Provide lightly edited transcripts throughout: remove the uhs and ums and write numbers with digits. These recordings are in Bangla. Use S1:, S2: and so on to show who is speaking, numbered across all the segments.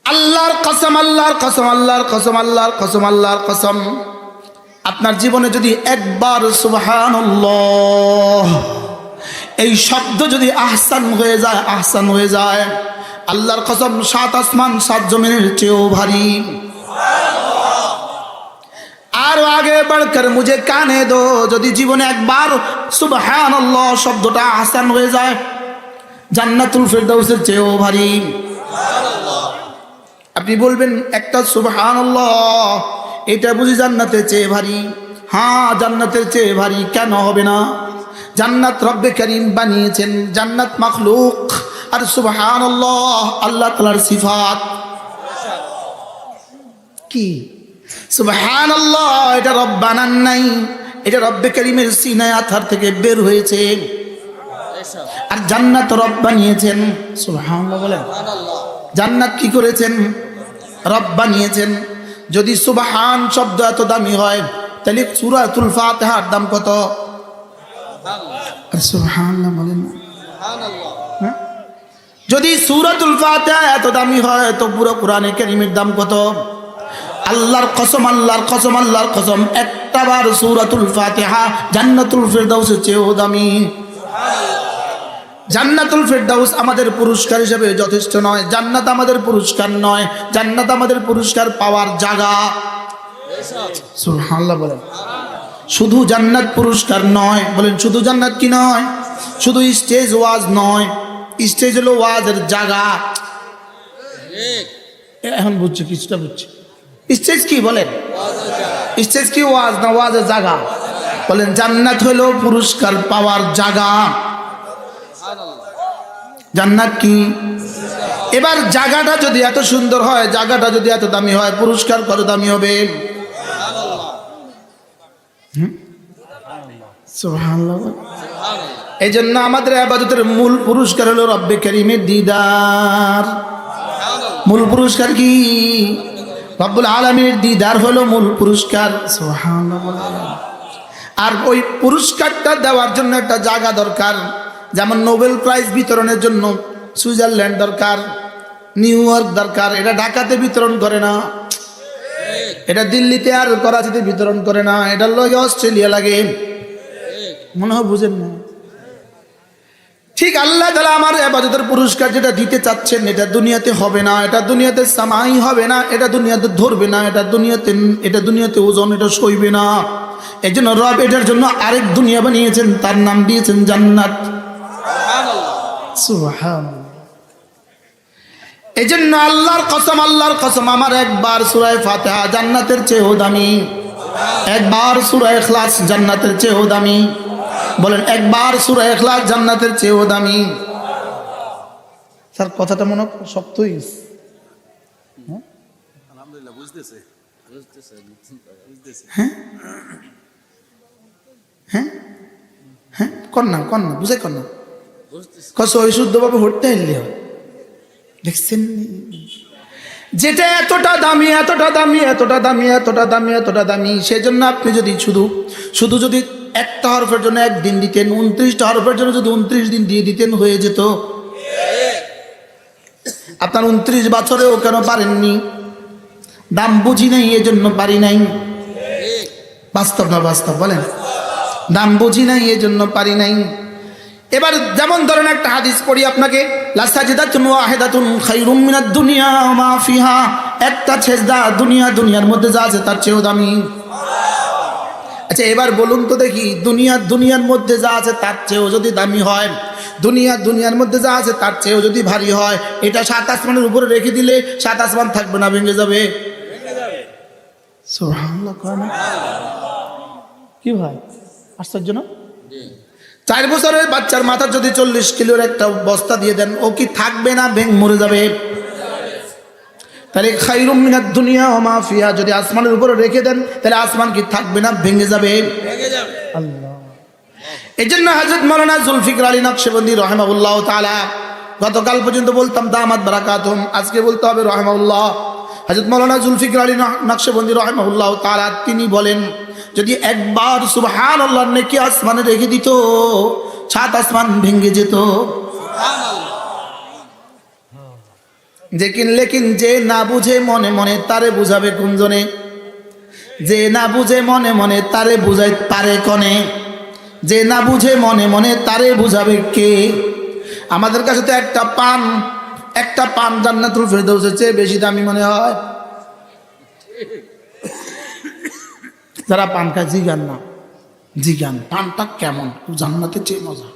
S1: আল্লাহর কসম, আল্লাহর কসম, আল্লাহর কসম, আল্লাহর কসম, আল্লাহর কসম, আপনার জীবনে যদি একবার সুবহানাল্লাহ এই শব্দ যদি আহসান হয়ে যায়, আহসান হয়ে যায়, আল্লাহর কসম 7 আসমান 7 জমিনের চেয়েও ভারী। আরো আগে बढ़कर मुझे কানে দো, যদি জীবনে একবার সুবহানাল্লাহ শব্দটা আহসান হয়ে যায়, জান্নাতুল ফেরদাউসের চেয়েও ভারী। আপনি বলবেন একটা সুবহানাল্লাহ এটা বুঝি জান্নাতের চেয়ে ভারী? হ্যাঁ, জান্নাতের চেয়ে ভারী কেন হবে না? জান্নাত রব্বে করিম বানিয়েছেন, জান্নাত মাখলুক, আর সুবহানাল্লাহ আল্লাহ তাআলার সিফাত। কি সুবহানাল্লাহ? এটা রব বানান নাই, এটা রব্বে করিমের সিনায় আথার থেকে বের হয়েছে। আর জান্নাত রব বানিয়েছেন। সুবহানাল্লাহ বলেন। জান্নাত কি করেছেন? রব বানিয়েছেন। যদি সুবহান শব্দ এত দামি হয়, তাহলে সূরাতুল ফাতিহার দাম কত? সুবহানাল্লাহ বলেন। যদি সূরাতুল ফাতিহা এত দামি হয়, তো পুরো কোরআনে কারীমের দাম কত? আল্লাহর কসম, আল্লাহর কসম, আল্লাহর কসম, একটাবার সূরাতুল ফাতিহা জান্নাতুল ফেরদাউসের চেয়েও দামি। জান্নাতুল ফেরদাউস আমাদের পুরস্কার হিসেবে যথেষ্ট নয়। জান্নাত আমাদের পুরস্কার নয়, জান্নাত আমাদের পুরস্কার পাওয়ার জায়গা। সুবহানাল্লাহ বলেন। শুধু জান্নাত পুরস্কার নয়, বলেন শুধু জান্নাত কি নয়? শুধু স্টেজ ওয়াজ নয়, স্টেজ হলো ওয়াজের জায়গা। এখন বুঝছি, কিছুটা বুঝছি। স্টেজ কি বলেন? স্টেজ কি ওয়াজ না ওয়াজের জায়গা? বলেন জান্নাত হলো পুরস্কার পাওয়ার জায়গা। জান্নাত কি? এবার জায়গাটা যদি এত সুন্দর হয়, জায়গাটা যদি এত দামি হয়, পুরস্কার কত দামি হবে? সুবহানাল্লাহ। এই জন্য আমাদের ইবাদতের মূল পুরস্কার হলো রব্বে কারীমের দিদার। মূল পুরস্কার কি? রব্বুল আলামিনের দিদার হলো মূল পুরস্কার। সুবহানাল্লাহ। আর ওই পুরস্কারটা দেওয়ার জন্য একটা জায়গা দরকার। যেমন নোবেল প্রাইজ বিতরণের জন্য সুইজারল্যান্ড দরকার, নিউ ইয়র্ক দরকার। এটা ঢাকাতে বিতরণ করে না, এটা দিল্লিতে আর করাচিতে বিতরণ করে না, এটা লাগে অস্ট্রেলিয়া লাগে। মনে হয় বুঝেন না? ঠিক আল্লাহ তাআলা আমার ইবাদতের পুরস্কার যেটা দিতে চাচ্ছেন, এটা দুনিয়াতে হবে না, এটা দুনিয়াতে সামাই হবে না, এটা দুনিয়াতে ধরবে না, এটা দুনিয়াতে ওজন, এটা সইবে না। এই জন্য রব এটার জন্য আরেক দুনিয়া বানিয়েছেন, তার নাম দিয়েছেন জান্নাত। সুবহানাল্লাহ। এই জন্য আল্লাহর কসম, আল্লাহর কসম, আমার একবার সূরা ফাতিহা জান্নাতের চেয়েও দামি, একবার সূরা ইখলাস জান্নাতের চেয়েও দামি। বলেন একবার সূরা ইখলাস জান্নাতের চেয়েও দামি। স্যার কথাটা মনে শক্তই।
S2: আলহামদুলিল্লাহ বুঝতেছে।
S1: হ্যাঁ হ্যাঁ হ্যাঁ, কন্যা কন্যা বুঝে কন্যা কস ওই শুদ্ধভাবে হটতে এলে হয়। দেখছেন যেটা এতটা দামি, এতটা দামি, এতটা দামি, এতটা দামি, এতটা দামি, সেজন্য আপনি যদি শুধু যদি একটা হরফের জন্য একদিন দিতেন, 29টা হরফের জন্য যদি 29 দিন দিয়ে দিতেন, হয়ে যেত। আপনার 29 বছরেও কেন পারেননি? দাম বুঝি নাই, এজন্য পারি নাই। বাস্তব না বাস্তব? বলেন দাম বুঝি নাই, এজন্য পারি নাই। এবার যেমন ধরেন একটা হাদিস পড়ি আপনাকে, লাসাজিদাতুন ওয়াহিদাতুন খায়রুম মিনাদ দুনিয়া ওয়া মা ফিহা। একটা সেজদা দুনিয়ার মধ্যে যা আছে তার চেয়েও দামি। আচ্ছা এবার বলুন তো দেখি, দুনিয়ার মধ্যে যা আছে তার চেয়েও যদি দামি হয়, দুনিয়ার মধ্যে যা আছে তার চেয়েও যদি ভারী হয়, এটা 7 আসমানের উপরে রেখে দিলে 7 আসমান থাকবে না, ভেঙে যাবে। সুবহানাল্লাহ। কি ভাই আশ্চর্য না? 4 বছরের বাচ্চার মাথা যদি 40 কিলোর একটা বস্তা দিয়ে দেন, ও কি থাকবে না মরে যাবে? তাহলে খায়রুম মিনাদ দুনিয়া ওয়া মা ফিহা যদি আসমানের উপরে রেখে দেন, তাহলে আসমান কি থাকবে না ভেঙে যাবে? আল্লাহ। এজন্য হযরত মাওলানা জুলফিকার আলী নকশবন্দি রাহিমাহুল্লাহ তাআলা, গতকাল পর্যন্ত বলতাম দামাত বারাকাতুহুম, আজকে বলতে হবে রাহিমাহুল্লাহ। হযরত মাওলানা জুলফিকার আলী নকশবন্দি রাহিমাহুল্লাহ তাআলা তিনি বলেন, যদি একবার সুবহানাল্লাহ নেকি আসমানে রেখে দিত, 7 আসমান ভেঙে যেত। লেকিন যে না বুঝে মনে মনে তারে বুঝাবে কোনজনে? যে না বুঝে মনে মনে তারে বুঝাই পারে কনে? যে না বুঝে মনে মনে তারে বুঝাবে কে? আমাদের কাছে তো একটা পান জান্নাতুল ফেরদৌসের চেয়ে বেশি দামি মনে হয়। যারা পান খায় জিগান না, জিগান পানটা কেমন, জান্নাতের চেয়ে মজা।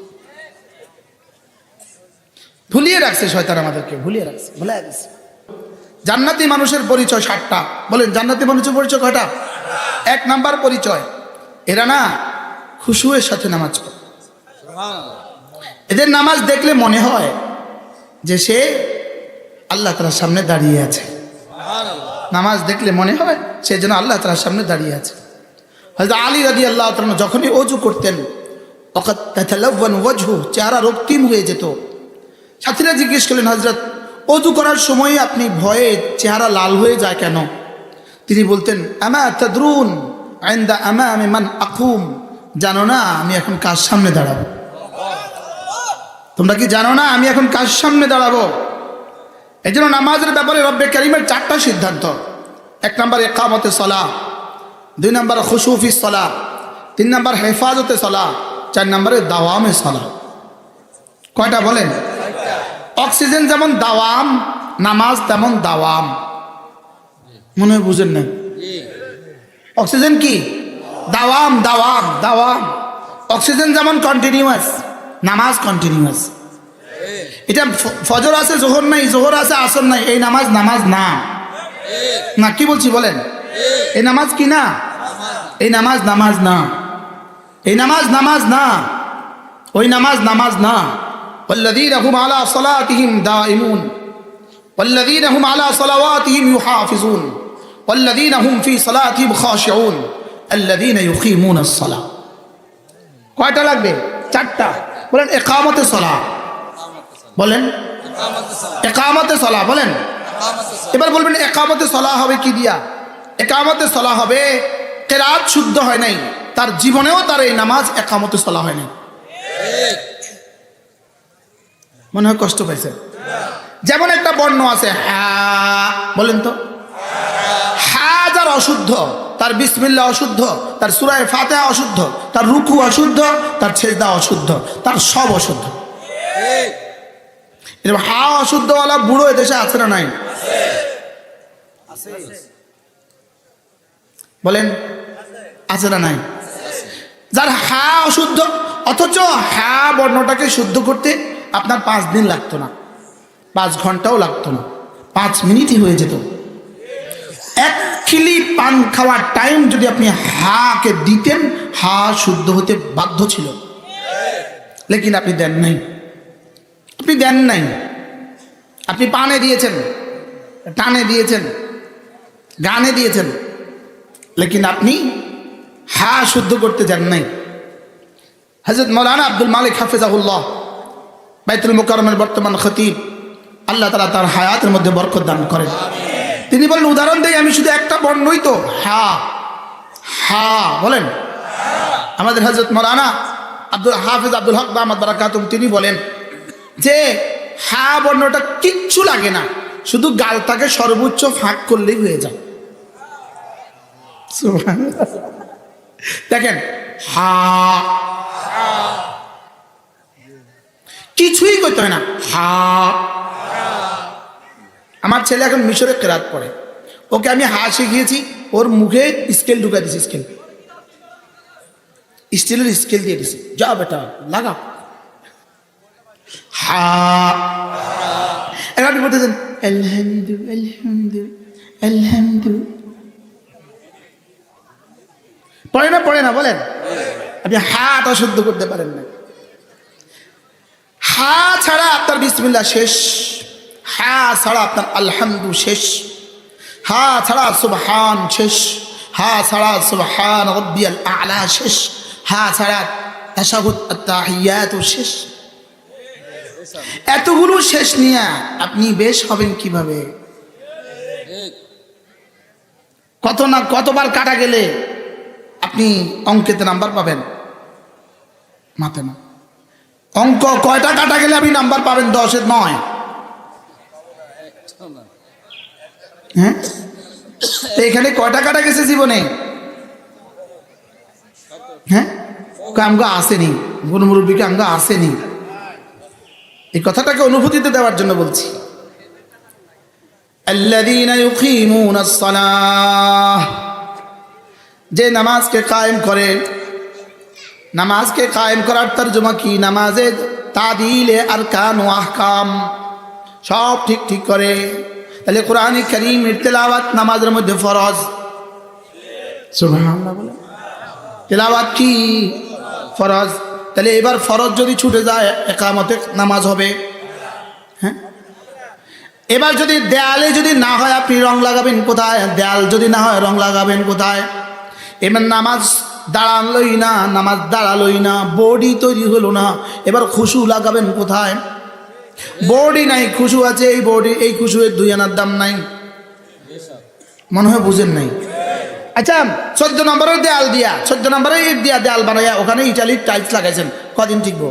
S1: ভুলিয়ে রাখছে শয়তান, আমাদেরকে ভুলিয়ে রাখছে, ভুলে গেছে। জান্নাতি মানুষের পরিচয় 7টা। বলেন জান্নাতি মানুষের পরিচয় কয়টা? 1 নাম্বার পরিচয়, এরা না খুশুয়ের সাথে নামাজ পড়ে। এদের নামাজ দেখলে মনে হয় যে সে আল্লাহ তাআলার সামনে দাঁড়িয়ে আছে। নামাজ দেখলে মনে হয় সে যেন আল্লাহ তাআলার সামনে দাঁড়িয়ে আছে। হযরত আলী রাদিয়াল্লাহু তাআলা যখনই ওযু করতেন, ওয়াকাত তাতালাওয়ানু ওয়াজহু, চেহারা রক্তিম হয়ে যেত। সাথীরা জিজ্ঞেস করলেন, হযরত ওযু করার সময় আপনি ভয়ে চেহারা লাল হয়ে যায় কেন? তিনি বলতেন, আমা তাদরুন ইনদা আমামি মান আকুম, জানো না আমি এখন কার সামনে দাঁড়াবো? তোমরা কি জানো না আমি এখন কার সামনে দাঁড়াবো? এই জন্য নামাজের ব্যাপারে রব্বে কারীমের 4টা সিদ্ধান্ত। 1 নাম্বার ইকামতে সালাহ, 2 নাম্বার খুশু ফি সালাহ, 3 নাম্বার হেফাজতে সালাহ, 4 নাম্বারে দাওয়ামে সালাহ। কয়টা বলেন? অক্সিজেন যেমন দাওয়াম, নামাজ তেমন দাওয়াম। মনে হয় বুঝেন না? অক্সিজেন কি? দাওয়াম, দাওয়াম, দাওয়াম। অক্সিজেন যেমন কন্টিনিউয়াস, নামাজ কন্টিনিউয়াস। এটা ফজর আছে জোহর নাই, জোহর আছে আসর নাই, এই নামাজ নামাজ না। না কি বলছি বলেন? এই নামাজ কি না? এই নামাজ নামাজ না, এই নামাজ নামাজ না, ওই নামাজ নামাজ না। والذين هم على صلاتهم دائمون والذين هم على صلواتهم يحافظون والذين هم في صلاتهم خاشعون الذين يقيمون الصلاة। কয়টা লাগবে? 4টা। বলেন ইকামতে সালাহ, বলেন ইকামতে সালাহ, বলেন। এবার বলবেন ইকামতে সালাহ হবে কি দিয়া? ইকামতে সালাহ হবে, কিরাত শুদ্ধ হয় নাই, তার জীবনেও তার এই নামাজ ইকামতে সালাহ হয় নাই। মনে হয় কষ্ট পাইছে। যেমন একটা বর্ণ আছে হা, বলেন তো। হা যার অশুদ্ধ, তার বিসমিল্লাহ অশুদ্ধ, তার সূরা ফাতিহা অশুদ্ধ, তার রুকু অশুদ্ধ, তার সিজদা অশুদ্ধ, তার সব অশুদ্ধ। এরকম হা অশুদ্ধওয়ালা বুড়ো এদেশে আছে না নাই? বলেন আছে না নাই? যার হা অশুদ্ধ, অথচ হা বর্ণটাকে শুদ্ধ করতে আপনার 5 দিন লাগতো না, 5 ঘন্টাও লাগতো না, 5 মিনিটই হয়ে যেত। 1 খিলি পান খাওয়ার টাইম যদি আপনি হাকে দিতেন, হা শুদ্ধ হতে বাধ্য ছিল। লেকিন আপনি দেন নাই, আপনি দেন নাই। আপনি পানে দিয়েছেন, টানে দিয়েছেন, গানে দিয়েছেন, লেকিন আপনি হা শুদ্ধ করতে যান নাই। হযরত মাওলানা আব্দুল মালিক হাফিজাহুল্লাহ, বাইতুল মুকাররমের বর্তমান খতিব, আল্লাহ তাআলা তার হায়াতের মধ্যে বরকত দান করেন। তিনি বলেন, উদাহরণ দেই আমি, শুধু একটা বর্ণই তো, হা। হা বলেন। আমাদের হযরত মাওলানা হাফিজ আব্দুল হক দামাত বারাকাতুহু তিনি বলেন যে হা বর্ণটা কিচ্ছু লাগে না, শুধু গালটাকে সর্বোচ্চ ফাঁক করলেই হয়ে যায়। সুবহানাল্লাহ। দেখেন হা, কিছুই করতে হয় না, হা। আমার ছেলে এখন মিশরে কেরাত পড়ে, ওকে আমি হা শিখিয়েছি, ওর মুখে স্কেল ঢুকা দিছি, স্টিলের স্কেল দিয়ে দিছি, যা বেটা লাগা হা। এখন আপনি বলতেছেন আলহামদু আলহামদু আলহামদু, পড়ে না বলেন? আপনি হাটা শুদ্ধ করতে পারেন না। হা ছাড়া আপনার বিসমিল্লাহ শেষ, হা ছাড়া আপনার আলহামদু শেষ, হা ছাড়া সুবহান শেষ, হা ছাড়া সুবহান রাব্বিয়াল আ'লা শেষ, হা ছাড়া তাশাহুদ আত-তাহিয়াত শেষ। এতগুলো শেষ নিয়ে আপনি বেশ হবেন কিভাবে? কতবার কাটা গেলে আপনি অঙ্কেতে নাম্বার পাবেন? মাতে না, অঙ্ক কয়টা কাটা গেলে আপনি নাম্বার পাবেন? 10-এর 9। হ্যাঁ, এখানে কয়টা কাটা গেছে জীবনে? হ্যাঁ, আমগো আসেনি, কোন মুরব্বীকে আমগো আসেনি। এই কথাটাকে অনুভূতিতে দেওয়ার জন্য বলছি। আল্লাযীনা ইউকিমুনাস সালাহ, যে নামাজকে কায়েম করে। নামাজকে কায়েম করার তরজমা কি? নামাজে তাদিলে আরকান ও আহকাম সব ঠিক ঠিক করে। তাহলে কোরআনে কারীমের তেলাওয়াত নামাজের মধ্যে ফরজ। সুবহানাল্লাহ বলে তেলাওয়াত কি ফরজ। তাহলে এবার ফরজ যদি ছুটে যায় ইকামতে নামাজ হবে। হ্যাঁ, এবার যদি দেয়ালে যদি না হয় আপনি রং লাগাবেন কোথায়? দেয়াল যদি না হয় রং লাগাবেন কোথায়? এবার নামাজ দাঁড়ালোই না, নামাজ দাঁড়ালোই না, বডি তৈরি হলো না, এবার খুশু লাগাবেন কোথায়? বডি নাই, খুশু আছে। এই বডি, এই খুশুয়ের 2 আনার দাম নাই, মনে হয় বুঝেন নাই। আচ্ছা, 14 নম্বরের দেয়াল দিয়া, 14 নম্বরের ইট দিয়া দেয়াল বানাইয়া ওখানে ইটালির টাইলস লাগাইছেন, কদিন টিকবো?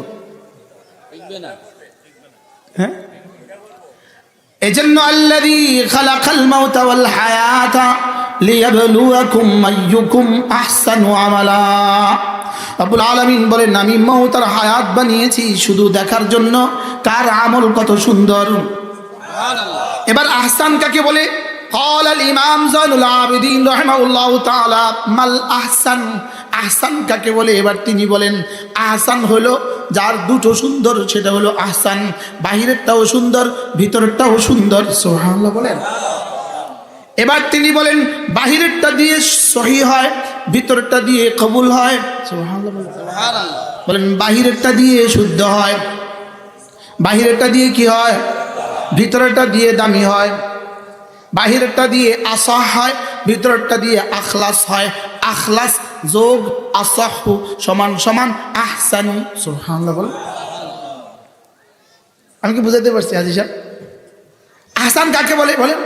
S1: হ্যাঁ, এজন্য আল্লাযী খালাকাল মাউতা ওয়াল হায়াতা লিয়াবলুয়াকুম আইয়ুকুম আহসানু আমালা। রব্বুল আলামিন বলেন, আমি মউত আর হায়াত বানিয়েছি শুধু দেখার জন্য কার আমল কত সুন্দর। এবার আহসান কাকে বলে? قال الامام زين العابدين رحمه الله تعالى মাল আহসান। আহসান কাকে বলে? এবার তিনি বলেন আহসান হলো যার দুটো সুন্দর, সেটা হলো আহসান। বাহিরেরটাও সুন্দর, ভিতরেরটাও সুন্দর। সুবহানাল্লাহ বলেন। এবার তিনি বলেন বাহিরেরটা দিয়ে সহি হয়, ভিতরেরটা দিয়ে কবুল হয়। সুবহানাল্লাহ বলেন। বাহিরেরটা দিয়ে শুদ্ধ হয়, বাহিরেরটা দিয়ে কি হয়? ভিতরেরটা দিয়ে দামি হয়। বাহিরেরটা দিয়ে আসাহ হয়, ভিতরেরটা দিয়ে আখলাস হয়। আখলাস যোগ আসাহু সমান সমান আহসানু। সুবহানাল্লাহ বলেন। আমি কি বুঝাতে পারছি হাজী সাহেব? আহসান কাকে বলে বলেন?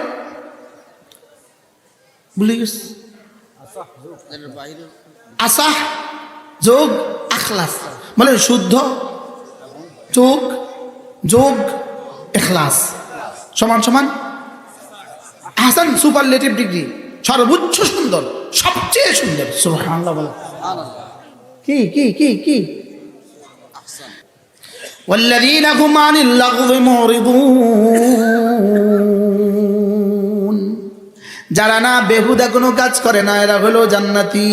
S1: ভুলে গেছি। আসাহ যোগ আখলাস মানে শুদ্ধ, যোগ যোগ ইখলাস সমান সমান আহসান। সুপারলেটিভ ডিগ্রি, সর্বোচ্চ সুন্দর, সবচেয়ে সুন্দর। সুবহানাল্লাহ বলেন। কি কি কি কি? والذين هم عن اللغو معرضون, যারা না বেহুদা কোনো কাজ করে না এরা হলো জান্নাতি।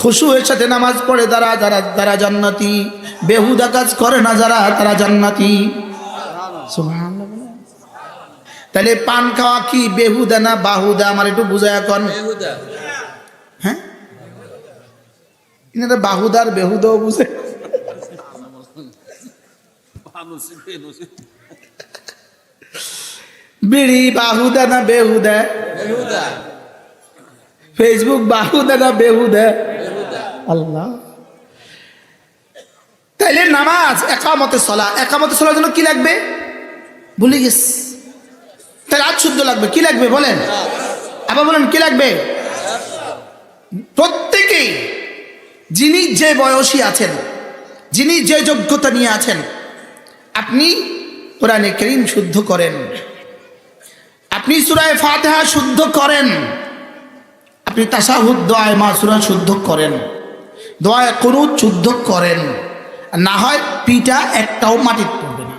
S1: খুশুয়ের সাথে নামাজ পড়ে যারা যারা জান্নাতি, বেহুদা কাজ করে না যারা, তারা জান্নাতি। সুবহানাল্লাহ। তাহলে পান খাওয়া কি বেহুদা না বাহুদা? আমার একটু বুঝায় এখন। হ্যাঁ, এনারা বাহুদার বেহুদাও বুঝে। বিড়ি বাহুদা না বেহুদা? ফেসবুক বাহুদা না বেহুদা? আল্লাহ। তাইলে নামাজ একামতে সলা, একামতে সলার জন্য কি লাগবে? ভুলে গেছি। তাহলে আজ শুদ্ধ লাগবে, কি লাগবে বলেন? আবার বলেন কি লাগবে? প্রত্যেকেই যিনি যে বয়সী আছেন, যিনি যে যোগ্যতা নিয়ে আছেন, আপনি কোরআনে কারীম শুদ্ধ করেন, আপনি সূরা ফাতিহা শুদ্ধ করেন, আপনি তাশাহুদ দোয়ায়ে মাসুরা শুদ্ধ করেন, দোয়ায়ে কুনুত শুদ্ধ করেন। না হয় পিঠা একটাও মাটিতে পড়বে না।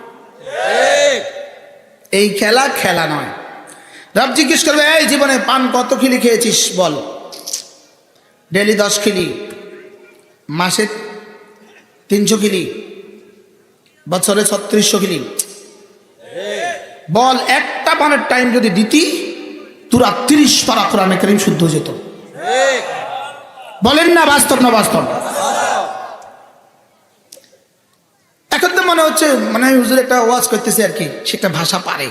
S1: এই খেলা খেলা নয়। রব জিজ্ঞেস করবে, এই জীবনে পান কত খিলি খেয়েছিস বল? ডেলি 10 খিলি, মাসে 300 খিলি, বছরে 3600 খিলি। বল একটা পানের টাইম যদি দিতি তোরা 30 পারা কোরআনে কারীম শুদ্ধ যেত। বলেন না বাস্তব না বাস্তব? এখন তো মনে হচ্ছে মানে হুজুর একটা ওয়াজ করতেছে আর কি, সে একটা ভাষা পারে,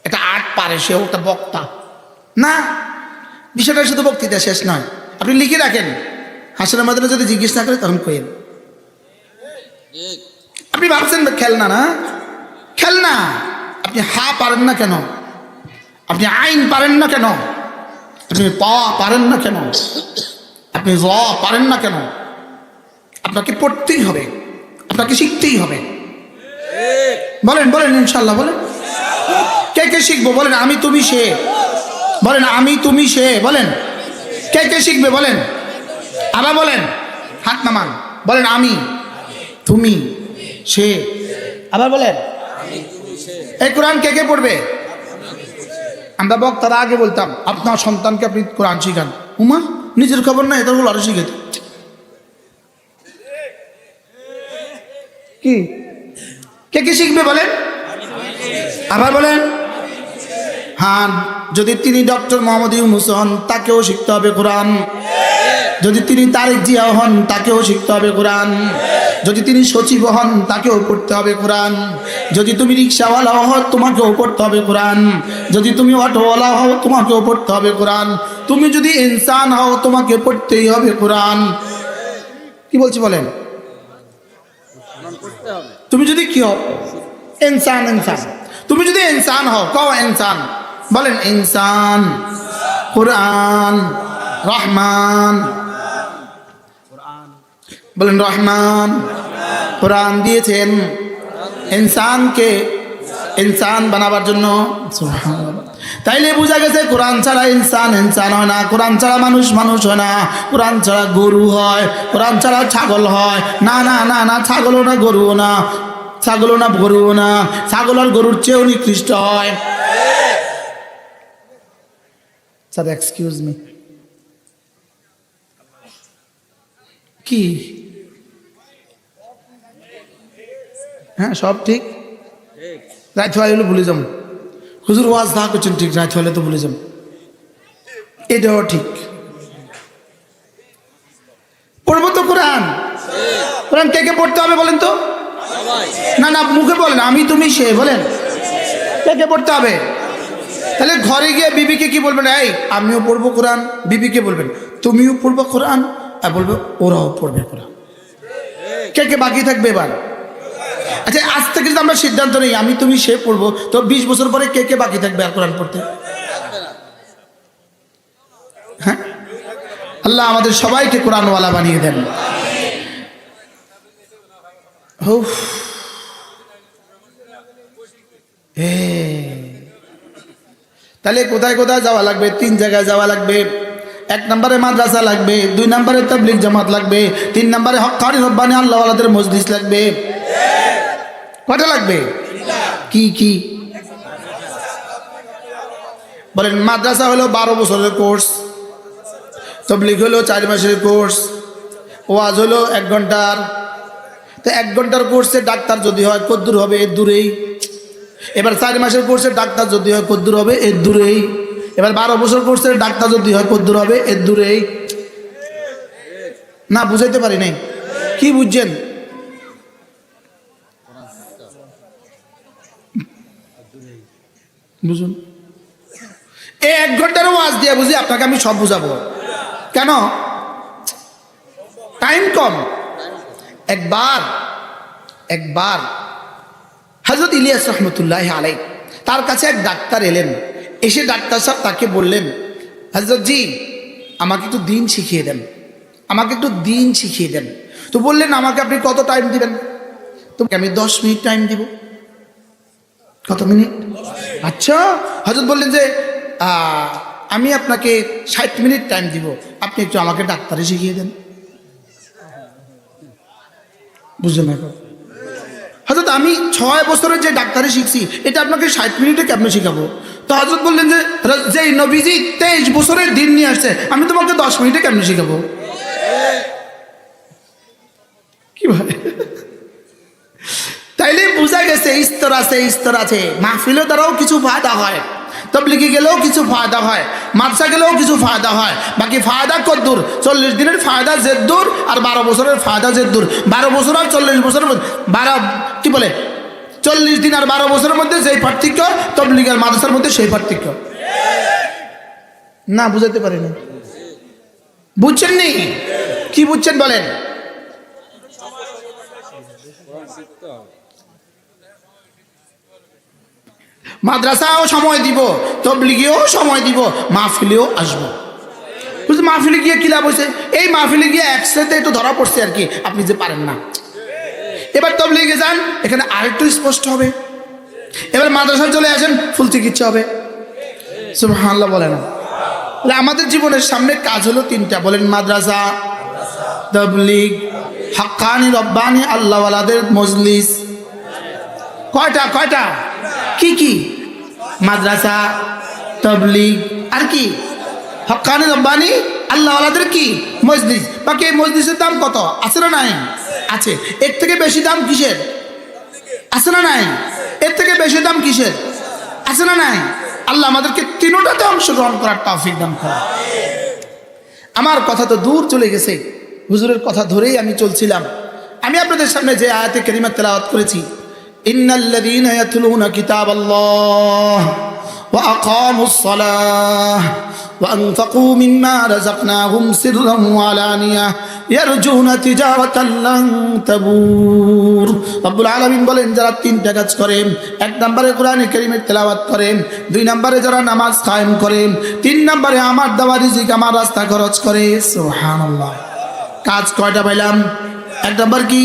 S1: একটা আর্ট পারে, সে একটা বক্তা না। বিষয়টা শুধু বক্তৃতা শেষ নয়। আপনি লিখে রাখেন, হাসরের মাধ্যমে যদি জিজ্ঞেস না করে তখন কইেন। আপনি ভাবছেন খেলনা না, খেলনা। আপনি হা পারেন না কেন? আপনি আইন পারেন না কেন? আপনি ত পারেন না কেন? আপনি র পারেন না কেন? আপনাকে পড়তেই হবে, আপনাকে শিখতেই হবে। বলেন বলেন ইনশাল্লাহ বলেন। কে কে কে শিখবো বলেন? আমি তুমি সে বলেন, আমি তুমি সে বলেন। কে কে শিখবে বলেন? আবার বলেন, হাত নামান, বলেন আমি তুমি সে। আবার বলেন, এই কোরআন কে কে পড়বে? আমরা বক্তারা আগে বলতাম আপনার সন্তানকে আপনি কোরআন শিখান। উমা নিজের খবর নাই, এটা বলো আরো শিখেছে কি? কে কে শিখবে বলেন? আবার বলেন। হ্যাঁ, যদি তিনি ডক্টর মোহাম্মদ ইউনূস হন তাকেও শিখতে হবে কোরআন। যদি তিনি তারেক জিয়া হন তাকেও শিখতে হবে কোরআন। যদি তিনি সচিব হন তাকেও পড়তে হবে কোরআন। যদি তুমি রিক্সাওয়ালা হও তোমাকেও পড়তে হবে কোরআন। যদি তুমি অটোওয়ালা হও তোমাকেও পড়তে হবে কোরআন। তুমি যদি ইনসান হও তোমাকে পড়তেই হবে কোরআন। কি বলছি বলেন? তুমি যদি কি হও? ইনসান। ইনসান। তুমি যদি ইনসান হও, কও ইনসান, বলেন ইনসান। কোরআন রহমান, বলেন রহমান। কোরআন দিয়েছেন ইনসানকে ইনসান বানাবার জন্য। সুবহানাল্লাহ। তাইলে বোঝা গেছে কোরআন ছাড়া ইনসান ইনসান হয় না, কোরআন ছাড়া মানুষ মানুষ হয় না, কোরআন ছাড়া গরু হয়, কোরআন ছাড়া ছাগল হয় না। না না না, ছাগলও না গরুও না, ছাগলও না গরুও না, ছাগল আর গরুর চেয়েও নিকৃষ্ট হয়। স্যার এক্সকিউজ মি, কি? হ্যাঁ সব ঠিক, রাত হলে ভুলে যাম। হুজুর ওয়াজ না করছেন ঠিক, রাত হলে তো ভুলে যাম, এটাও ঠিক। পড়বো তো কোরআন। কোরআন কে কে পড়তে হবে বলেন তো? না না, মুখে বলেন আমি তুমি সে বলেন। কে কে পড়তে হবে? তাহলে ঘরে গিয়ে বিবিকে কি বলবেন? এই আমিও পড়বো কোরআন। বিবিকে বলবেন তুমিও পড়বো কোরআন, আর বলবে ওরাও পড়বে কোরআন। কে কে বাকি থাকবে এবার? আচ্ছা, আজ থেকে যদি আমরা সিদ্ধান্ত নেই আমি তুমি সে পড়বো, তো 20 বছর পরে কে কে বাকি থাকবে আর কোরআন পড়তে? হ্যাঁ, আল্লাহ আমাদের সবাইকে কোরআনওয়ালা বানিয়ে দেন। তাহলে কোথায় কোথায় যাওয়া লাগবে? 3 জায়গায় যাওয়া লাগবে। 1 নম্বরে মাদ্রাসা লাগবে, 2 নম্বরে তাবলীগ জামাত লাগবে, 3 নম্বরে হক্কানি রব্বানি আল্লাহওয়ালাদের মজলিস লাগবে। কয়টা লাগবে? কি কি বলেন? মাদ্রাসা হলো 12 বছরের কোর্স, তাবলীগ হলো 4 মাসের কোর্স, ওয়াজ হলো 1 ঘন্টার। তো 1 ঘন্টার কোর্সে ডাক্তার যদি হয় কদ্দুর হবে? এর দূরেই। এবার 4 মাসের কোর্সে ডাক্তার যদি হয় কদ্দুর হবে? এর দূরেই। এবার 12 বছর কোর্সের ডাক্তার যদি হয় কদ্দুর হবে? এর দূরেই। না বুঝাইতে পারি নাই, কি বুঝছেন? বুঝুন, এই 1 ঘন্টার ওয়াজ দিয়ে বুঝি আপনাকে আমি সব বুঝাবো কেন? টাইম কম। একবার হযরত ইলিয়াস রহমতুল্লাহ আলাইহি তার কাছে এক ডাক্তার এলেন। এসে ডাক্তার সাহেব তাকে বললেন, হযরত জি আমাকে একটু দিন শিখিয়ে দেন, আমাকে একটু দিন শিখিয়ে দেন। তো বললেন আমাকে আপনি কত টাইম দিবেন? তো আমি 10 মিনিট টাইম দিব। কত মিনিট? আচ্ছা। হযরত বললেন যে আমি আপনাকে 60 মিনিট টাইম দিব, আপনি একটু আমাকে ডাক্তারি শিখিয়ে দেন। বুঝলেন এখন? হযরত আমি 6 বছরের যে ডাক্তারি শিখছি এটা আপনাকে 60 মিনিটে কেমনে শিখাবো? তো হযরত বললেন যে নবীজি 23 বছরের দিন নিয়ে আসছে, আমি তোমাকে 10 মিনিটে কেমনে শিখাবো? কি ভাই? তাইলে বোঝা গেছে স্তর আছে, স্তর আছে। মাহফিলের দ্বারাও কিছু ফায়দা হয়, তাবলীগে গেলেও কিছু ফায়দা হয়, মাদ্রাসা গেলেও কিছু ফায়দা হয়। বাকি ফায়দা কদ্দুর? 40 দিনের ফায়দা জেদ্দুর, আর 12 বছরের ফায়দা জেদ্দুর। 12 বছর আর 40 বছরের মধ্যে 40 দিন আর 12 বছরের মধ্যে যেই পার্থক্য, তাবলীগ আর মাদ্রাসার মধ্যে সেই পার্থক্য। না বুঝাতে পারিনি, বুঝছেন নি? কি বুঝছেন বলেন? মাদ্রাসাও সময় দিব, তাবলীগেও সময় দিব, মাহফিলেও আসবো। বুঝলি মাহফিলে গিয়ে কি লাভ হয়েছে? এই মাহফিলে গিয়ে একসাথে একটু ধরা পড়ছে আর কি, আপনি যে পারেন না। এবার তাবলীগে যান, এখানে আরেকটু স্পষ্ট হবে। এবার মাদ্রাসায় চলে আসেন, ফুল চিকিৎসা হবে। সুবহানাল্লাহ বলে না? আমাদের জীবনের সামনে কাজ হলো তিনটা, বলেন মাদ্রাসা, তাবলীগ, হাক্কানি রব্বানি আল্লাহওয়ালাদের মজলিস। কয়টা কয়টা? কি কি? মাদ্রাসা, তাবলীগ, আর কি? হাক্কানি রব্বানি আল্লাহওয়ালাদের কি? মজলিস। বাকি এই মজলিসের দাম কত? আছে না নাই? আছে। এর থেকে বেশি দাম কিসের? আছে না নাই? এর থেকে বেশি দাম কিসের? আছে না নাই? আল্লাহ আমাদেরকে তিনটাতে অংশগ্রহণ করার তৌফিক দান করেন। আমার কথা তো দূর চলে গেছে, হুজুরের কথা ধরেই আমি চলছিলাম। আমি আপনাদের সামনে যে আয়াতে কারিমা তেলাওয়াত করেছি, ইন্নাল্লাযীনা ইয়াতলুনা কিতাবাল্লাহ ওয়া আকামুস সালাহ ওয়া আনফাকু মিম্মা রাযাকনাহুম সিররান ওয়া আলানিয়াহ ইয়ারজুনা তিজারাতান লান তাবুর। রব্বুল আলামিন বলেন, যারা তিনটা কাজ করে, এক নম্বরে কোরআনে কারীমের তেলাওয়াত করে, দুই নম্বরে যারা নামাজ কায়েম করে, তিন নম্বরে আমার দেওয়া রিজিক আমার রাস্তা খরচ করে। সুবহানাল্লাহ। কাজ কয়টা পাইলাম? এক নম্বর কি?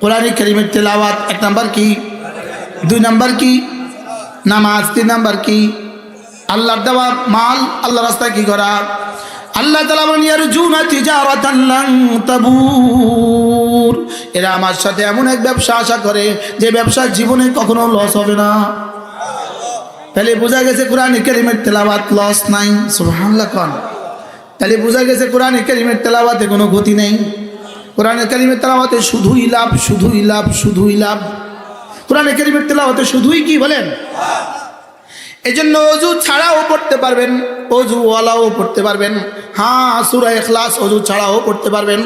S1: কোরআনে কারীমের তেলাওয়াত। এক নম্বর কি? দুই নম্বর কি? নামাজ। তিন নম্বর কি? আল্লাহর দেওয়া মাল আল্লাহর রাস্তায় কি করা। আল্লাহ তাআলা বলেন, ইয়ারজুনা তিজারাতান লান তাবুর। এরা আমার সাথে এমন এক ব্যবসা আশা করে যে ব্যবসা জীবনে কখনো লস হবে না। তাহলে বোঝা গেছে কোরআনে কারীমের তেলাওয়াত লস নাই। সুবহানাল্লাহ কোন? তাহলে বোঝা গেছে কোরআনে কারীমের তেলাওয়াতে কোনো গতি নেই। কোরআনে কারীমের তেলাওয়াতে শুধুই লাভ, শুধুই লাভ, শুধুই লাভ। কোরআনে কারীমের তেলাওয়াতে শুধুই কি বলেন? এজন্য ওযু ছাড়াও পড়তে পারবেন, ওযুওয়ালাও পড়তে পারবেন। হ্যাঁ, সূরা ইখলাস ওযু ছাড়াও পড়তে পারবেন।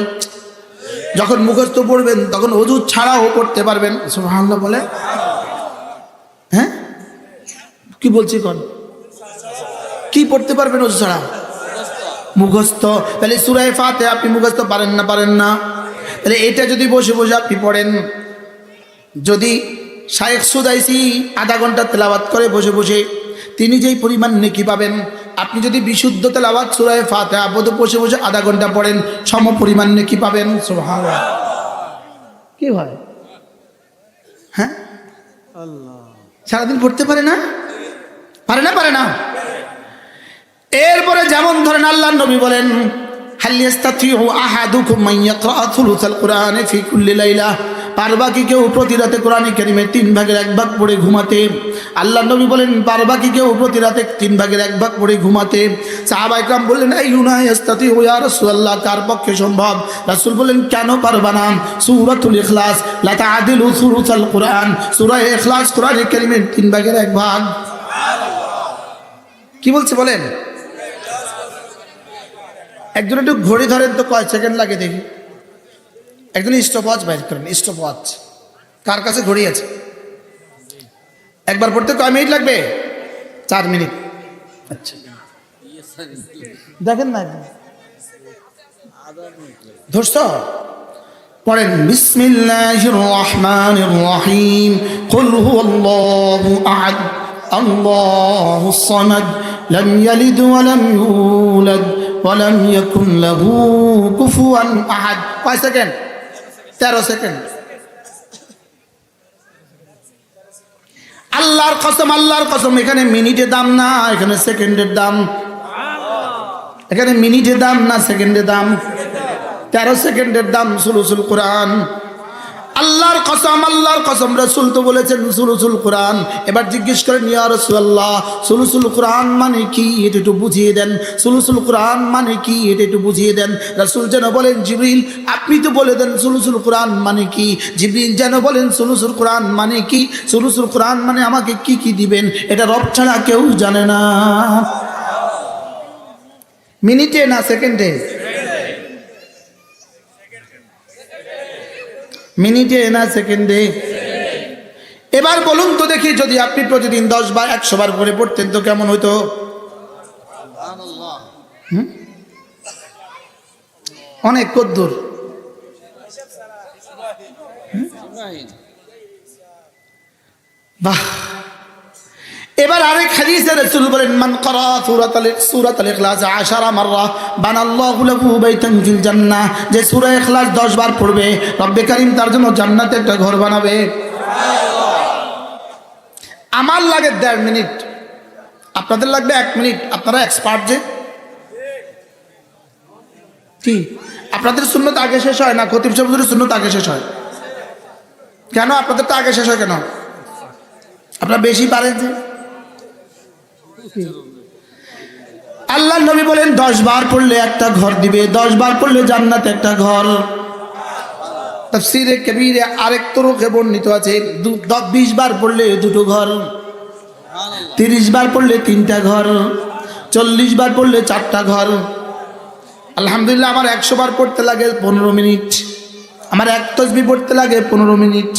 S1: যখন মুখস্থ পড়বেন তখন ওযু ছাড়াও পড়তে পারবেন। সুবহানাল্লাহ বলে? হ্যাঁ, কি বলছি কোন? কি পড়তে পারবেন ওযু ছাড়া? মুখস্থ। তাহলে সূরা ফাতিহা আপনি মুখস্থ পারেন না? পারেন না। তাহলে এটা যদি বসে বসে আপনি পড়েন, যদি শায়েখ সুদাইসি আধা ঘন্টা তেলাওয়াত করে বসে বসে, তিনি যেই পরিমাণ নেকি পাবেন, আপনি যদি বিশুদ্ধ তেলাওয়াত সূরা ফাতিহা বসে বসে আধা ঘন্টা পড়েন, সম পরিমাণ নেকি পাবেন। সুবহানাল্লাহ। কি হয়? হ্যাঁ, সারাদিন পড়তে পারে না? পারে না? পারে না? এরপরে যেমন ধরেন আল্লাহর নবী বলেন, হাল ইয়াস্তাতিউ আহাদুকুম মান ইয়াকরা থুলুসাল কুরআনি ফি কুল্লি লাইলা। পারবা কি কেউ প্রতি রাতে কোরআনে কারীমের 3 ভাগের 1 ভাগ পড়ে ঘুমাতে? আল্লাহর নবী বলেন, পারবা কি কেউ প্রতি রাতে 3 ভাগের 1 ভাগ পড়ে ঘুমাতে? সাহাবায়ে কেরাম বললেন, আইয়ুনা ইয়াস্তাতিউ ইয়া রাসূলুল্লাহ, কার পক্ষে সম্ভব? রাসূল বলেন, কেন পারবা না? সূরাতুল ইখলাস লা তা'দিলু থুলুসাল কুরআন। সূরা ইখলাস কোরআনে কারীমের 3 ভাগের 1 ভাগ। কি বলছে বলেন? একজন একটু ঘড়ি ধরেন তো, কয় সেকেন্ড লাগে দেখি। একজন স্টপওয়াচ বাইর করেন, স্টপওয়াচ। কার কাছে ঘড়ি আছে? একবার পড়তে কয় মিনিট লাগবে? 4 মিনিট। আচ্ছা, দেখেন না, ধরছ? পড়েন, বিসমিল্লাহির রহমানির রহিম, কুল হুয়াল্লাহু আহাদ, আল্লাহুস সামাদ, লাম ইয়ালিদ ওয়া লাম ইউলাদ ওয়া লাম ইয়াকুন লাহু কুফুয়ান আহাদ। কয় সেকেন্ড? 13 সেকেন্ড। আল্লাহর কসম, আল্লাহর কসম, এখানে মিনিটের দাম না, এখানে সেকেন্ডের দাম। এখানে মিনিটের দাম না, সেকেন্ডের দাম। 13 সেকেন্ডের দাম সুলুসুল কোরআন। আল্লাহর কসম, আল্লাহর কসম, রাসূল তো বলেছেন সুলুসুল কোরআন। এবার জিজ্ঞেস করেন, ইয়া রাসূলুল্লাহ, সুলুসুল কোরআন মানে কি? এটা একটু বুঝিয়ে দেন। সুলুসুল কোরআন মানে কি? এটা একটু বুঝিয়ে দেন। রাসূল যেন বলেন, জিবরিল আপনি তো বলে দেন সুলুসুল কোরআন মানে কি। জিবরিল যেন বলেন, সুলুসুল কোরআন মানে কি? সুলুসুল কোরআন মানে আমাকে কি কি দিবেন, এটা রব ছাড়া কেউ জানে না। মিনিটে না সেকেন্ডে? মিনিটে না সেকেন্ডে? এবার বলুন তো দেখি, যদি আপনি প্রতিদিন 10 বার 100 বার করে পড়তেন তো কেমন হতো? অনেক কদ্দুর। বাহ। এবার আরেক হাদিসে রাসূল বলেন, মান ক্বারা সূরাতুল ইখলাস 10 মাররা বানাল্লাহু লাহু বাইতান ফিল জান্নাহ। যে সূরা ইখলাস 10 বার পড়বে, রব্বে কারীম তার জন্য জান্নাতে একটা ঘর বানাবে। আমার লাগে 1.5 মিনিট, আপনাদের লাগবে 1 মিনিট। আপনারা এক্সপার্ট যে, কি আপনাদের সুন্নত আগে শেষ হয় না খতিব সাহেবের সুন্নত আগে শেষ হয়? কেন আপনাদের তো আগে শেষ হয় কেন? আপনারা বেশি পারেন যে। আল্লাহ নবী বলেন 10 বার পড়লে একটা ঘর দিবে, 10 বার পড়লে জান্নাতে একটা ঘর। তাফসীরে কবীরে আরেক তরকে বর্ণিত আছে 20 বার পড়লে 2টো ঘর, 30 বার পড়লে 3টা ঘর, 40 বার পড়লে 4টা ঘর। আলহামদুলিল্লাহ আমার 100 বার পড়তে লাগে 15 মিনিট, আমার 1 তাসবিহ পড়তে লাগে 15 মিনিট।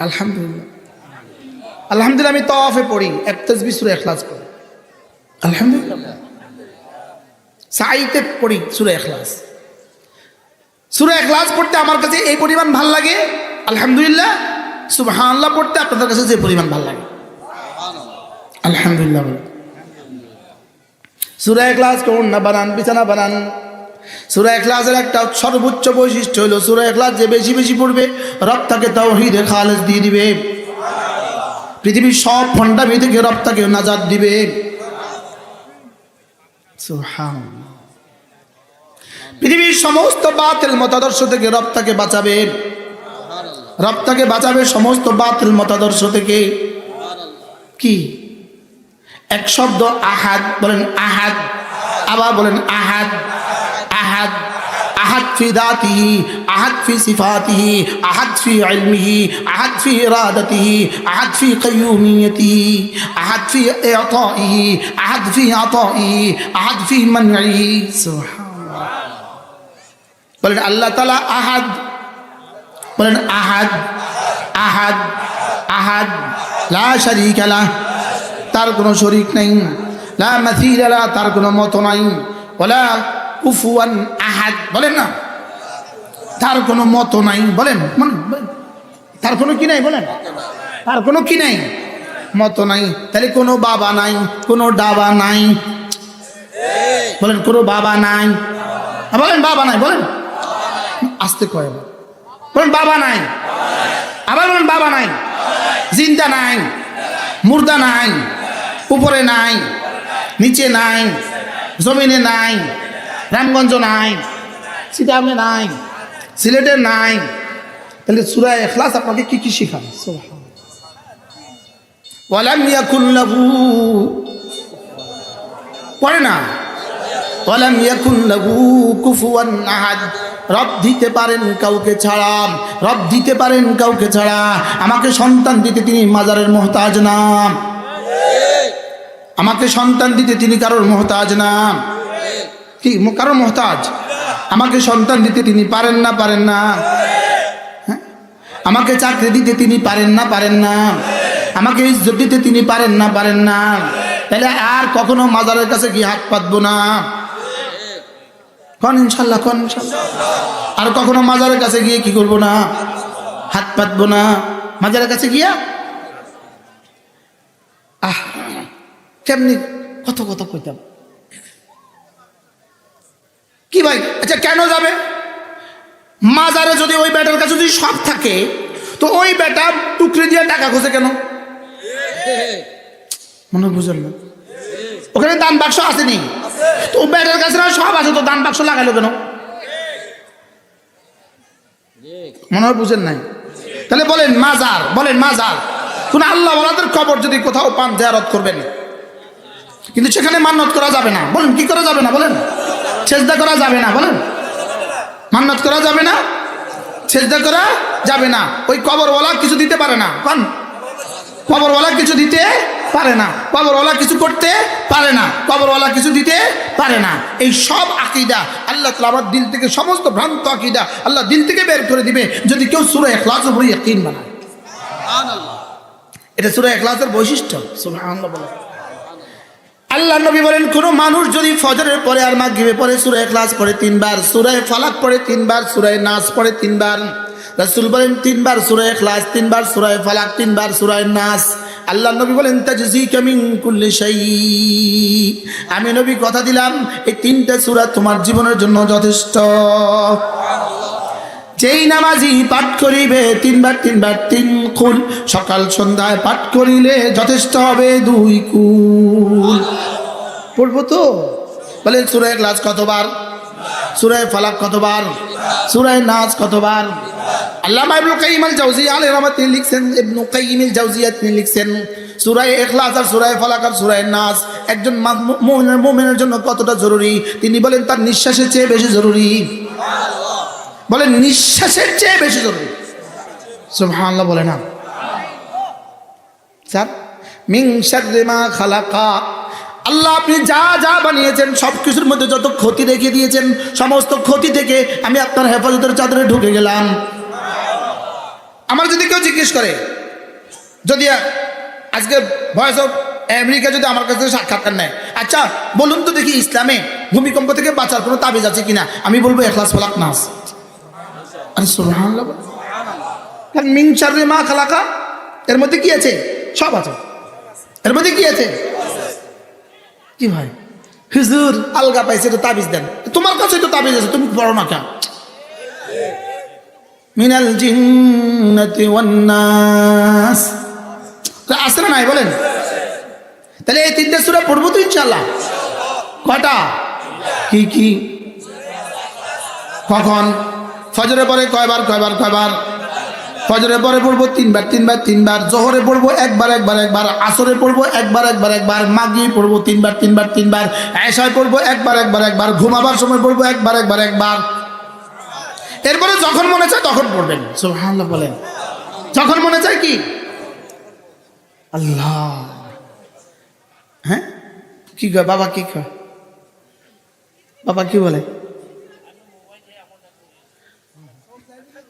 S1: আলহামদুলিল্লাহ আলহামদুলিল্লাহ আমি তাওয়াফে পড়ি 1 তাসবিহ সূরা ইখলাস পড়ি। আলহামদুলিল্লাহ সাইতে পড়ি সূরা ইখলাস। সূরা ইখলাস পড়তে আমার কাছে এই পরিমাণ ভাল লাগে, আলহামদুলিল্লাহ সুবহানাল্লাহ পড়তে আপনাদের কাছে যে পরিমাণ ভাল লাগে। আলহামদুলিল্লাহ সূরা ইখলাস কোন না বানান, বিছানা বানান। সূরা ইখলাসের একটা সর্বোচ্চ বৈশিষ্ট্য হলো সূরা ইখলাস যে বেশি বেশি পড়বে রব তাকে তাওহীদে খালেস দিয়ে দিবে, পৃথিবীর সব ফন্ডামি থেকে রব তাকে নাজাত দিবে। সুবহানাল্লাহ পৃথিবীর সমস্ত বাতিল মতাদর্শ থেকে রব তাকে বাঁচাবে, রব তাকে বাঁচাবে সমস্ত বাতিল মতাদর্শ থেকে। কি এক শব্দ আহাদ, বলেন আহাদ, আবার বলেন আহাদ। আহাদ আহাদ ফি দাতিহি, আহাদ ফি সিফাতিহি, আহাদ ফি ইলমিহি, আহাদ ফি ইরাদাতিহি, আহাদ ফি কাইয়ুমিয়তিহি, আহাদ ফি ইতাইহি, আহাদ ফি আতাইহি, আহাদ ফি মানইহি। সুবহানাল্লাহ বলেন আল্লাহ তাআলা আহাদ, বলেন আহাদ। আহাদ আহাদ লা শারীকা লাহ, তার কোনো শরীক নাই, লা মাসীলা লাহ, তার কোনো মত নাই, ওয়ালা কুফুয়ান আহাদ, বলেন না তার কোনো মত নাই, বলেন তার কোনো কি নাই, বলেন তার কোনো কি নাই, মত নাই। তাহলে কোনো বাবা নাই, কোনো ডাবা নাই, বলেন কোনো বাবা নাই, বলেন বাবা নাই, বলেন আস্তে কয়, বলেন বাবা নাই, আবার বলেন বাবা নাই। জিন্দা নাই, মুর্দা নাই, উপরে নাই, নিচে নাই, জমিনে নাই, রামগঞ্জ নাই, চিটাগাঙে নাই, সিলেটে নাই। তাহলে সূরা ইখলাস আপনাকে কি কি শেখায়? সুবহানাল্লাহ ওয়ালাম ইয়াকুল লাহু, পড়ে না ওয়ালাম ইয়াকুল লাহু কুফুয়ান আহাদ। রব দিতে পারেন কাউকে ছাড়া, রব দিতে পারেন কাউকে ছাড়া। আমাকে সন্তান দিতে তিনি মাজারের মুহতাজ না, আমাকে সন্তান দিতে তিনি কারোর মুহতাজ না। কি কারোর মুহতাজ? আমাকে সন্তান দিতে তিনি পারেন না, পারেন না। আমাকে চাকরি দিতে তিনি পারেন না, পারেন না। আমাকে ইজ্জত দিতে তিনি পারেন না, পারেন না। তাহলে আর কখনো মাজারের কাছে গিয়ে হাত পাতবো না। কোন ইনশাল্লাহ, কোন ইনশাল্লাহ। আর কখনো মাজারের কাছে গিয়ে কি করবো না? হাত পাতবো না মাজারের কাছে গিয়া। কেমনি কত কত কইতাম কি ভাই। আচ্ছা কেন যাবে মাজারে? যদি ওই বেটার কাছে যদি সব থাকে তো ওই বেটা টুকরি দিয়ে টাকা খোঁজে কেন? মনে বুঝেন না? ওখানে দান বাক্স আসেনি তো ওই বেটার কাছে সব আছে, তো দান বাক্স লাগালো কেন? মনে হয় বুঝেন নাই। তাহলে বলেন মাজার, বলেন মাজার কোন আল্লাহ ওয়ালাদের কবর যদি কোথাও পান জিয়ারত করবেন, কিন্তু সেখানে মান্নত করা যাবে না। বলেন কি করা যাবে না? বলেন সেজদা করা যাবে না। বলেন মান্নত করা যাবে না, সেজদা করা যাবে না। ওই কবরওয়ালা কিছু দিতে পারে না। কোন কবরওয়ালা কিছু দিতে পারে না, কবরওয়ালা কিছু করতে পারে না, কবরওয়ালা কিছু দিতে পারে না। এই সব আকীদা আল্লাহ তাআলা আমার দিল থেকে, সমস্ত ভ্রান্ত আকীদা আল্লাহ দিল থেকে বের করে দিবে যদি কেউ সূরা ইখলাসের উপর ইয়াকিন বানায়। সুবহানাল্লাহ, এটা সূরা ইখলাসের বৈশিষ্ট্য। সুবহানাল্লাহ বলেন। আল্লাহ নবী বলেন কোন মানুষ যদি ফজরের পরে আর মাগরিবে পরে সূরা ইখলাস পড়ে 3 বার, সূরা ফালাক পড়ে 3 বার, সূরা নাস পড়ে 3 বার। রাসূল বলেন 3 বার সূরা ইখলাস, 3 বার সূরা ফালাক, 3 বার সূরা নাস। আল্লাহ নবী বলেন তাজজিকা মিন কুল্লি শাই। আমি নবী কথা দিলাম এই 3টা সূরা তোমার জীবনের জন্য যথেষ্ট। যেই নামাজি পাঠ করিবে তিনবার তিনবার তিন কুল, সকাল সন্ধ্যায় পাঠ করিলে যথেষ্ট হবে 2 কুল। পড়বো তো? বলেন সূরা ইখলাস কতবার, সূরা ফালাক কতবার, সূরা নাস কতবার? আল্লামা ইবনুল কাইয়িম আল জাওজিয়া আলাইহি রাহমাতুল্লাহ লিখছেন, ইবনুল কাইয়িম আল জাওজিয়া তিনি লিখছেন সূরা ইখলাস আর সূরা ফালাক আর সূরা নাস একজন মুমিনের জন্য কতটা জরুরি। তিনি বলেন তার নিঃশ্বাসের চেয়ে বেশি জরুরি। বলেন নিঃশ্বাসের চেয়ে বেশি জরুরি। সুবহানাল্লাহ বলে না স্যার? মিন শাররি মা খালাকা, আল্লাহ আপনি যা যা বানিয়েছেন সব কিছুর মধ্যে যত ক্ষতি রেখে দিয়েছেন, সমস্ত ক্ষতি থেকে আমি আপনার হেফাজতের চাদরে ঢুকে গেলাম। আমার যদি কেউ জিজ্ঞেস করে, যদি আজকে ভয়েস অফ আমেরিকা যদি আমার কাছে সাক্ষাৎকার নেয়, আচ্ছা বলুন তো দেখি ইসলামে ভূমিকম্প থেকে বাঁচার কোনো তাবিজ আছে কিনা, আমি বলবো ইখলাস ফালাক নাস। আরে সুবহানাল্লাহ। মিন শাররি মা খালাকা এর মধ্যে কি আছে? সব আছে। এর মধ্যে কি আছে? কি ভাই হুজুর আলগা পাইছে তো তাবিজ দেন, তোমার কাছে তো তাবিজ আছে, তুমি পড়ো না কেন? মিনাল জিন্নাতি ওয়ান নাস আছে না নাই বলেন? তাহলে এই 3টে সূরা পড়বো তো ইনশাআল্লাহ। কটা? কি কি? কখন? ফজরের পরে কয়বার কয়বার কয়বার? ফজরের পরে পড়বো 3বার 3বার 3বার, জোহরে পড়বো একবার একবার একবার, আসরে পড়বো একবার একবার একবার, মাগরিবে পড়বো 3বার 3বার 3বার, এশায় পড়বো একবার একবার একবার, ঘুমাবার সময় পড়বো একবার একবার একবার। এরপরে যখন মনে চায় তখন পড়বেন। সুবহানাল্লাহ বলেন। যখন মনে চায় কি? আল্লাহ। হ্যাঁ কি কয় বাবা? কি কয় বাবা? কি বলে?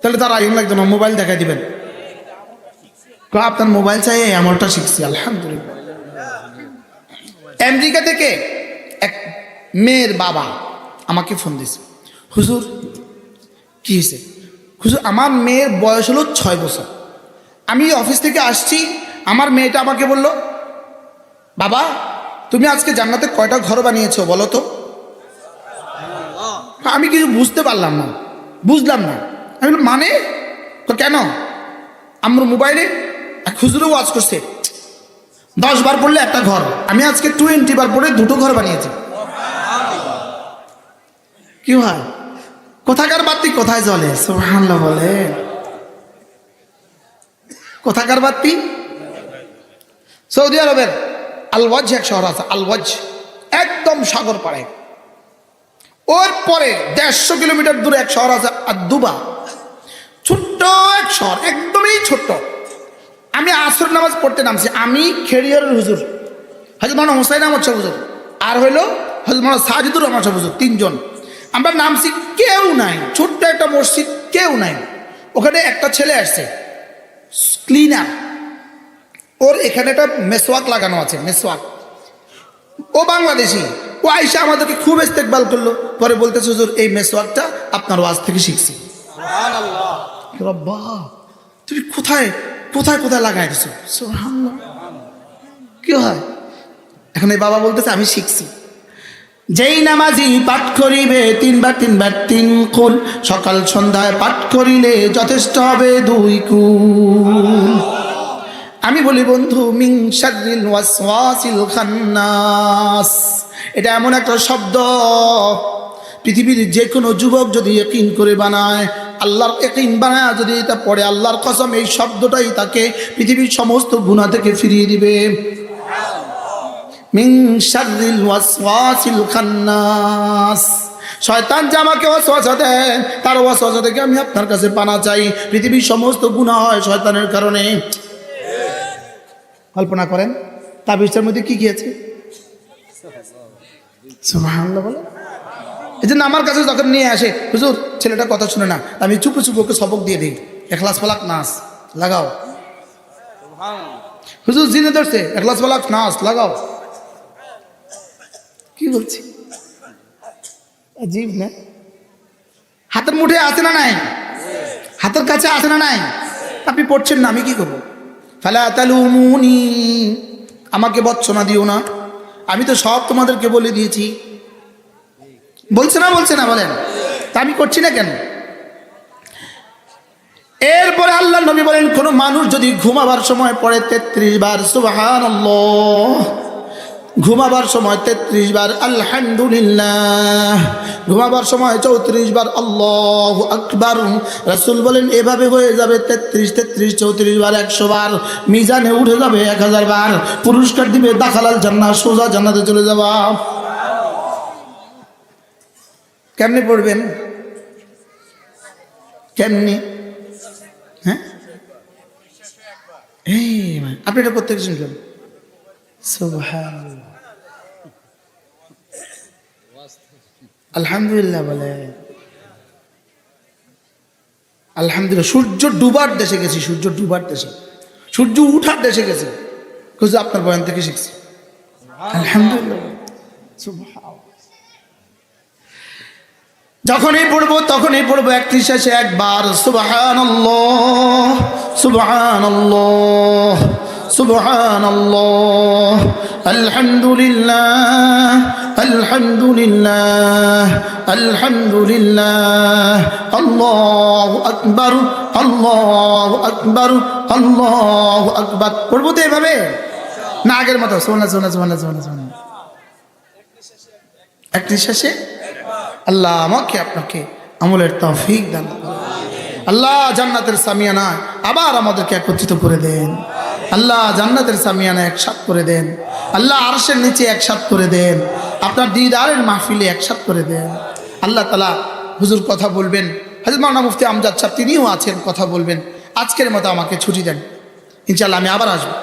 S1: তাহলে তার আইন লাগতো না, মোবাইল দেখাই দিবেন। আপনার মোবাইল চাই এমনটা শিখছি আলহামদুলিল্লাহ। আমেরিকা থেকে এক মেয়ের বাবা আমাকে ফোন দিয়েছে, হুজুর কি হয়েছে? হুজুর আমার মেয়ের বয়স হলো 6 বছর, আমি অফিস থেকে আসছি, আমার মেয়েটা আমাকে বলল, বাবা তুমি আজকে জান্নাতে কয়টা ঘর বানিয়েছো বলো তো? আমি কিছু বুঝতে পারলাম না, বুঝলাম না। আমি বললাম মানে? তো কেন? আমার মোবাইলে এক হুজুরে ওয়াজ করছে 10 বার পড়লে একটা ঘর, আমি আজকে 20 বার পড়ে 2টো ঘর বানিয়েছি। কি হয়? কোথাকার বাতি কোথায় জ্বলে? সুবহানাল্লাহ বলে। কোথাকার বাতি? সৌদি আরবের আল ওয়াজ এক শহর আছে, আল ওয়াজ একদম সাগর পাড়ে। ওর পরে 150 কিলোমিটার দূরে এক শহর আছে আদ-দুবা, ছোট্ট এক শহর, একদমই ছোট্ট। আমি আসর নামাজ পড়তে নামছি, আমি খেরিয়ারের হুজুর হযরত মাওলানা হুসাইন আহমদ শাহ হুজুর আর হইলো হযরত মাওলানা সাজিদুর রহমান শাহ হুজুর, 3 জন। আমরা নামছি, কেউ নাই, ছোট্ট একটা মসজিদ, কেউ নাই। ওখানে একটা ছেলে আসছে ক্লিনার, ওর এখানে একটা মেসওয়াক লাগানো আছে, মেসওয়াক। ও বাংলাদেশি, ও আইসা আমাদেরকে খুব ইস্তেকবাল করলো। পরে বলতেছে হুজুর এই মেসওয়াকটা আপনার ওয়াজ থেকে শিখছি। সুবহানাল্লাহ। রব্বা তুমি কোথায় কোথায় কোথায় লাগাই দিছো? সুবহানাল্লাহ। কি হয় এখন? এই বাবা বলতেছে আমি শিখছি। যেই নামাজি পাঠ করিবে 3বার 3বার 3 কুল, সকাল সন্ধ্যায় পাঠ করিলে যথেষ্ট হবে 2 কুল। আমি বলি বন্ধু, মিন শাররিল ওয়াসওয়াসিল খান্নাস, এটা এমন একটা শব্দ পৃথিবীর যে কোনো যুবক যদি ইয়াকিন করে বানায়, আল্লাহর ইয়াকিন বানায় যদি এটা পড়ে, আল্লাহর কসম এই শব্দটাই তাকে পৃথিবীর সমস্ত গুনাহ থেকে ফিরিয়ে দিবে। মিন শাররিল ওয়াসওয়াসিল খান্নাস, শয়তান যে আমাকে ওয়াসওয়াসা দেয়, তার ওয়াসওয়াসা থেকে আমি আপনার কাছে পানা চাই। পৃথিবীর সমস্ত গুনাহ হয় শয়তানের কারণে। কল্পনা করেন তাবিজটার মধ্যে কি কি আছে? সুবহানাল্লাহ বলে। এই জন্য আমার কাছে যখন নিয়ে আসে, হুজুর ছেলেটা কথা শুনে না, আমি চুপে চুপে ওকে সবক দিয়ে দিই, ইখলাস ফালাক নাস লাগাও। হুজুর জিনে ধরছে, ইখলাস ফালাক নাস লাগাও। কি বলছি? আজীব না? হাতের মুঠে আছে না নাই? হাতের কাছে আছে না নাই? আপনি পড়ছেন না, আমি কি করবো? ফালা তালুমুনি, আমাকে বচ্চনা দিও না, আমি তো সব তোমাদেরকে বলে দিয়েছি। বলছে না বলছে না বলেন? তা আমি করছি না কেন? এরপরে আল্লাহ নবী বলেন, কোন মানুষ যদি ঘুমাবার সময় পড়ে 33 বার সুবহানাল্লাহ, ঘুমাবার সময় 33 বার আলহামদুলিল্লাহ, ঘুমাবার সময় 34 বার আল্লাহু আকবার, রাসূল বলেন এভাবে হয়ে যাবে 33 33 34 বার 100 বার, মিজানে উঠে যাবে 1000 বার, পুরস্কার দিবে দাখালাল জান্নাহ, সোজা জান্নাতে চলে যাবা। কেমনে পড়বেন? কেমনে? হ্যাঁ, এই আপনি এটা প্রত্যেকজন করেন সুবহানাল্লাহ, আলহামদুলিল্লাহ বলে আলহামদুলিল্লাহ। সূর্য ডুবার দেশে গেছি, সূর্য ডুবার দেশে, সূর্য উঠার দেশে গেছি, বুঝতে আপনার বয়ান থেকে শিখছি আলহামদুলিল্লাহ। যখনই পড়বো তখনই পড়বো 31 শেষে একবার সুবহানাল্লাহ সুবহানাল্লাহ সুবহানাল্লাহ আলহামদুলিল্লাহ আলহামদুলিল্লাহ আলহামদুলিল্লাহ আল্লাহু আকবার আল্লাহু আকবার আল্লাহু আকবার। পড়বো তো এভাবে না আগের মতো শোনা শোনা শোনা শোনা শোনা 31 শেষে। আল্লাহ আমাকে আপনাকে আমলের তৌফিক দান করুন। আল্লাহ জান্নাতের সামিয়ানা আবার আমাদেরকে একত্রিত করে দেন। আল্লাহ জান্নাতের সামিয়ানা একসাথ করে দেন। আল্লাহ আরশের নিচে একসাথ করে দেন। আপনার দিদারের মাহফিলে একসাথ করে দেন। আল্লাহ তাআলা হুজুর কথা বলবেন, হযরত মাওলানা মুফতি আমজাদ সাহেব তিনিও আছেন, কথা বলবেন। আজকের মতো আমাকে ছুটি দেন, ইনশাআল্লাহ আমি আবার আসবো।